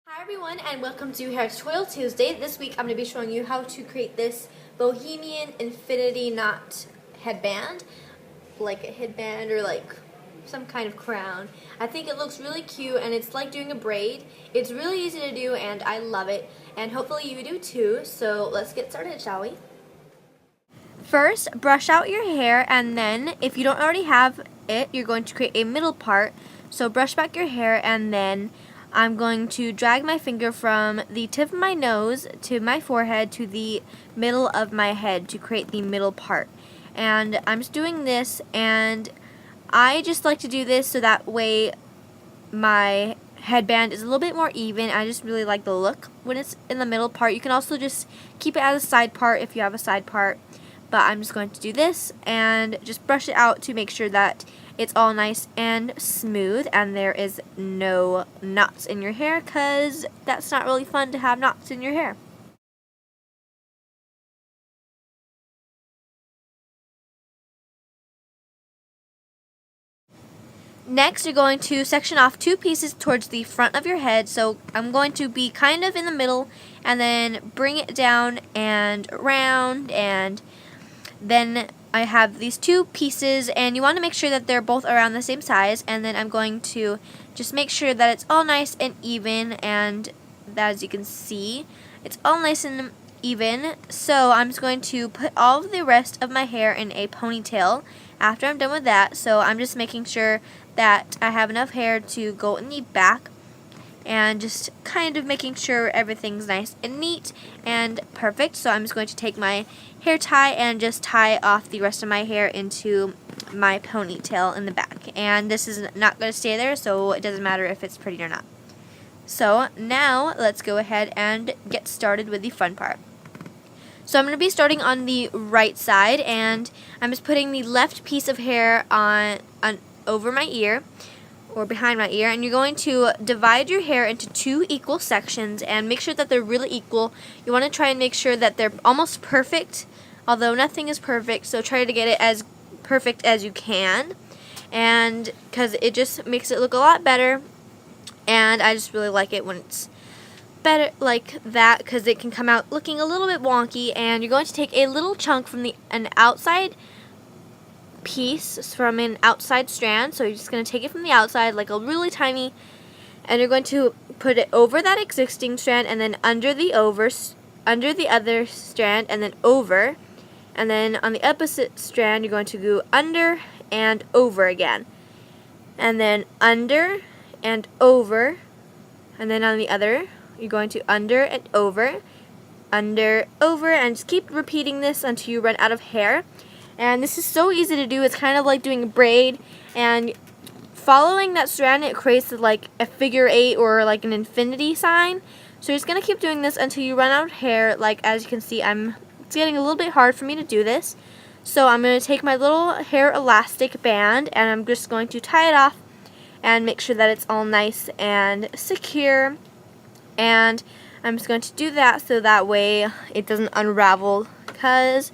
Hi everyone and welcome to Hair Tutorial Tuesday. This week I'm going to be showing you how to create this Bohemian infinity knot headband, like a headband or like some kind of crown. I think it looks really cute and it's like doing a braid. It's really easy to do and I love it, and hopefully you do too. So let's get started, shall we? First, brush out your hair, and then if you don't already have it, you're going to create a middle part. So brush back your hair, and then I'm going to drag my finger from the tip of my nose to my forehead to the middle of my head to create the middle part. And I'm just doing this, and I just like to do this so that way my headband is a little bit more even. I just really like the look when it's in the middle part. You can also just keep it as a side part if you have a side part. But I'm just going to do this and just brush it out to make sure that it's all nice and smooth and there is no knots in your hair, because that's not really fun to have knots in your hair. Next, you're going to section off two pieces towards the front of your head. So I'm going to be kind of in the middle and then bring it down and around, and then I have these two pieces, and you want to make sure that they're both around the same size, and then I'm going to just make sure that it's all nice and even, and as you can see, it's all nice and even. So I'm just going to put all of the rest of my hair in a ponytail after I'm done with that. So I'm just making sure that I have enough hair to go in the back, and just kind of making sure everything's nice and neat and perfect. So I'm just going to take my hair tie and just tie off the rest of my hair into my ponytail in the back. And this is not going to stay there, so it doesn't matter if it's pretty or not. So now let's go ahead and get started with the fun part. So I'm going to be starting on the right side, and I'm just putting the left piece of hair on over my ear, or behind my ear, and you're going to divide your hair into two equal sections and make sure that they're really equal. You want to try and make sure that they're almost perfect, although nothing is perfect, so try to get it as perfect as you can, and because it just makes it look a lot better, and I just really like it when it's better like that, because it can come out looking a little bit wonky. And you're going to take a little chunk from an outside piece, from an outside strand, so you're just going to take it from the outside, like a really tiny, and you're going to put it over that existing strand, and then under the other strand, and then over, and then on the opposite strand you're going to go under and over again, and then under and over, and then on the other you're going to under and over, and just keep repeating this until you run out of hair. And this is so easy to do. It's kind of like doing a braid, and following that strand, it creates like a figure 8 or like an infinity sign. So you're just going to keep doing this until you run out of hair. Like as you can see, it's getting a little bit hard for me to do this. So I'm going to take my little hair elastic band, and I'm just going to tie it off and make sure that it's all nice and secure. And I'm just going to do that so that way it doesn't unravel, because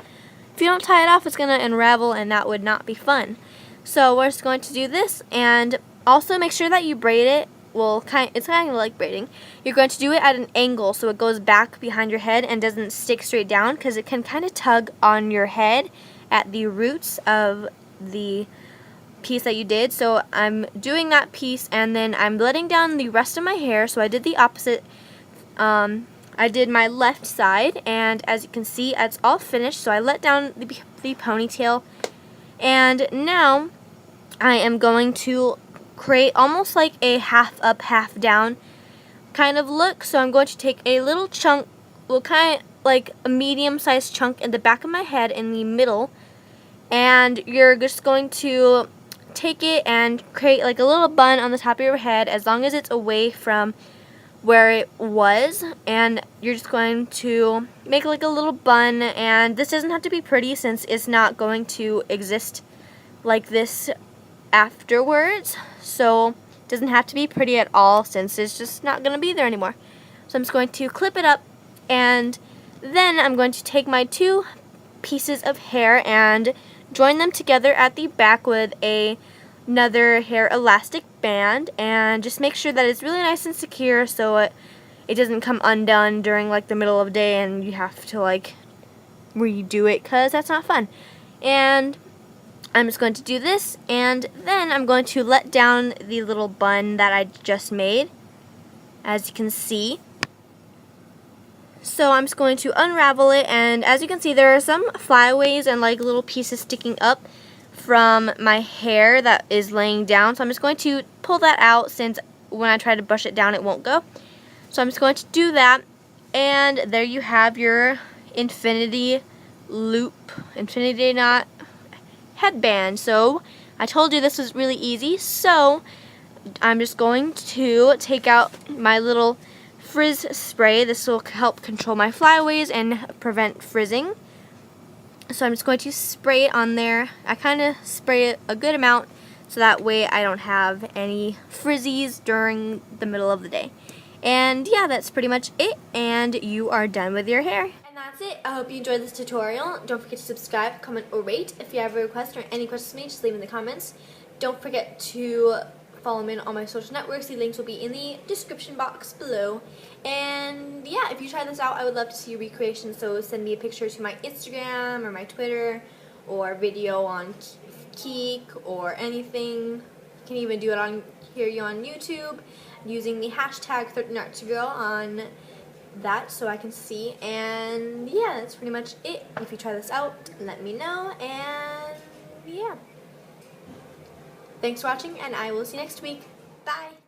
if you don't tie it off, it's going to unravel, and that would not be fun. So we're just going to do this, and also make sure that you braid it. Well, it's kind of like braiding. You're going to do it at an angle so it goes back behind your head and doesn't stick straight down, because it can kind of tug on your head at the roots of the piece that you did. So I'm doing that piece, and then I'm letting down the rest of my hair. So I did the opposite. I did my left side, and as you can see, it's all finished. So I let down the ponytail, and now I am going to create almost like a half up, half down kind of look. So I'm going to take a little chunk, well, kind of like a medium-sized chunk in the back of my head in the middle, and you're just going to take it and create like a little bun on the top of your head, as long as it's away from where it was, and you're just going to make like a little bun. And this doesn't have to be pretty, since it's not going to exist like this afterwards, so it doesn't have to be pretty at all, since it's just not going to be there anymore. So I'm just going to clip it up, and then I'm going to take my two pieces of hair and join them together at the back with another hair elastic band, and just make sure that it's really nice and secure so it doesn't come undone during like the middle of the day and you have to like redo it, because that's not fun. And I'm just going to do this, and then I'm going to let down the little bun that I just made, as you can see. So I'm just going to unravel it, and as you can see, there are some flyaways and like little pieces sticking up from my hair that is laying down. So I'm just going to pull that out, since when I try to brush it down it won't go. So I'm just going to do that, and there you have your infinity knot headband. So I told you this was really easy, so I'm just going to take out my little frizz spray. This will help control my flyaways and prevent frizzing. So I'm just going to spray it on there. I kind of spray it a good amount so that way I don't have any frizzies during the middle of the day. And yeah, that's pretty much it, and you are done with your hair. And that's it. I hope you enjoyed this tutorial. Don't forget to subscribe, comment, or rate. If you have a request or any questions for me, just leave them in the comments. Don't forget to follow me on all my social networks. The links will be in the description box below. And yeah, if you try this out, I would love to see your recreation. So send me a picture to my Instagram or my Twitter, or video on Keek or anything. You can even do it on YouTube using the hashtag 13artsgirl on that, so I can see. And yeah, that's pretty much it. If you try this out, let me know. And yeah, thanks for watching, and I will see you next week. Bye.